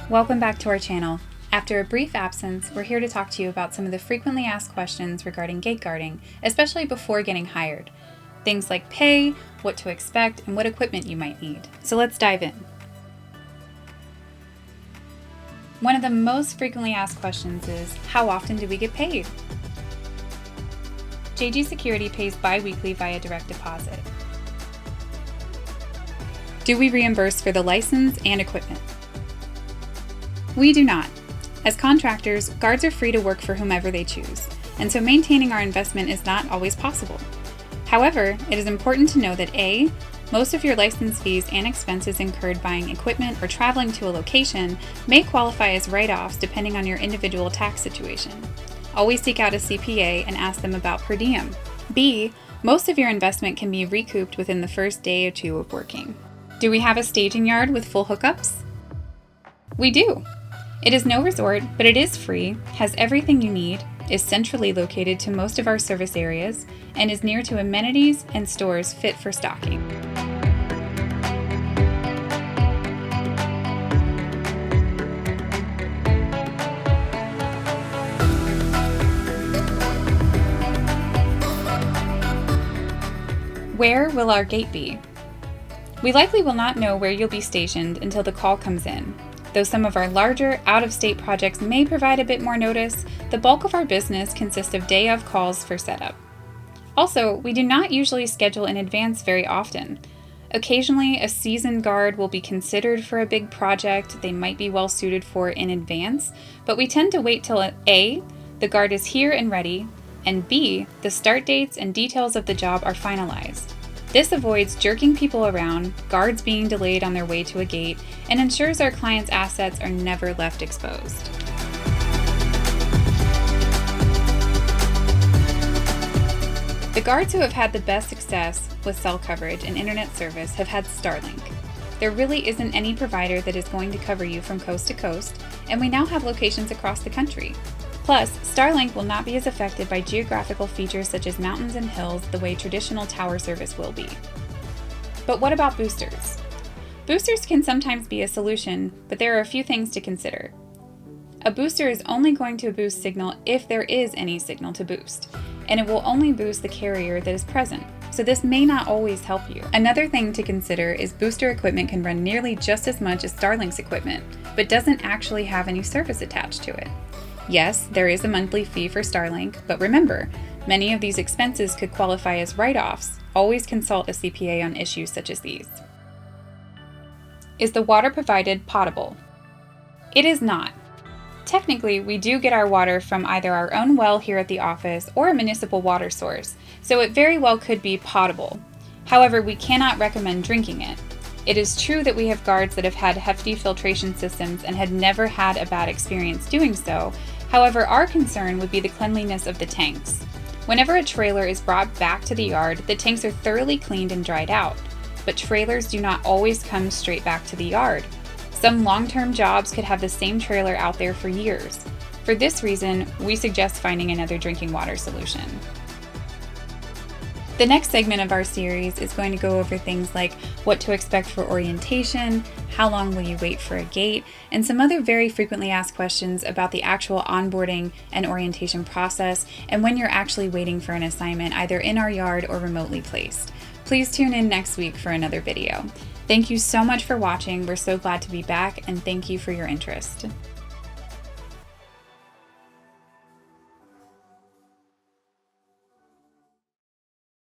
Welcome back to our channel. After a brief absence, we're here to talk to you about some of the frequently asked questions regarding gate guarding, especially before getting hired. Things like pay, what to expect, and what equipment you might need. So let's dive in. One of the most frequently asked questions is, how often do we get paid? jgsecurity pays biweekly via direct deposit. Do we reimburse for the license and equipment? We do not. As contractors, guards are free to work for whomever they choose, and so maintaining our investment is not always possible. However, it is important to know that A, most of your license fees and expenses incurred buying equipment or traveling to a location may qualify as write-offs depending on your individual tax situation. Always seek out a CPA and ask them about per diem. B, most of your investment can be recouped within the first day or two of working. Do we have a staging yard with full hookups? We do. It is no resort, but it is free, has everything you need, is centrally located to most of our service areas, and is near to amenities and stores fit for stocking. Where will our gate be? We likely will not know where you'll be stationed until the call comes in. Though some of our larger, out-of-state projects may provide a bit more notice, the bulk of our business consists of day-of calls for setup. Also, we do not usually schedule in advance very often. Occasionally, a seasoned guard will be considered for a big project they might be well suited for in advance, but we tend to wait till A, the guard is here and ready, and B, the start dates and details of the job are finalized. This avoids jerking people around, guards being delayed on their way to a gate, and ensures our clients' assets are never left exposed. The guards who have had the best success with cell coverage and internet service have had Starlink. There really isn't any provider that is going to cover you from coast to coast, and we now have locations across the country. Plus, Starlink will not be as affected by geographical features such as mountains and hills the way traditional tower service will be. But what about boosters? Boosters can sometimes be a solution, but there are a few things to consider. A booster is only going to boost signal if there is any signal to boost, and it will only boost the carrier that is present, so this may not always help you. Another thing to consider is booster equipment can run nearly just as much as Starlink's equipment, but doesn't actually have any service attached to it. Yes, there is a monthly fee for Starlink, but remember, many of these expenses could qualify as write-offs. Always consult a CPA on issues such as these. Is the water provided potable? It is not. Technically, we do get our water from either our own well here at the office or a municipal water source, so it very well could be potable. However, we cannot recommend drinking it. It is true that we have guards that have had hefty filtration systems and had never had a bad experience doing so. However, our concern would be the cleanliness of the tanks. Whenever a trailer is brought back to the yard, the tanks are thoroughly cleaned and dried out. But trailers do not always come straight back to the yard. Some long-term jobs could have the same trailer out there for years. For this reason, we suggest finding another drinking water solution. The next segment of our series is going to go over things like what to expect for orientation, how long will you wait for a gate, and some other very frequently asked questions about the actual onboarding and orientation process and when you're actually waiting for an assignment either in our yard or remotely placed. Please tune in next week for another video. Thank you so much for watching. We're so glad to be back, and thank you for your interest.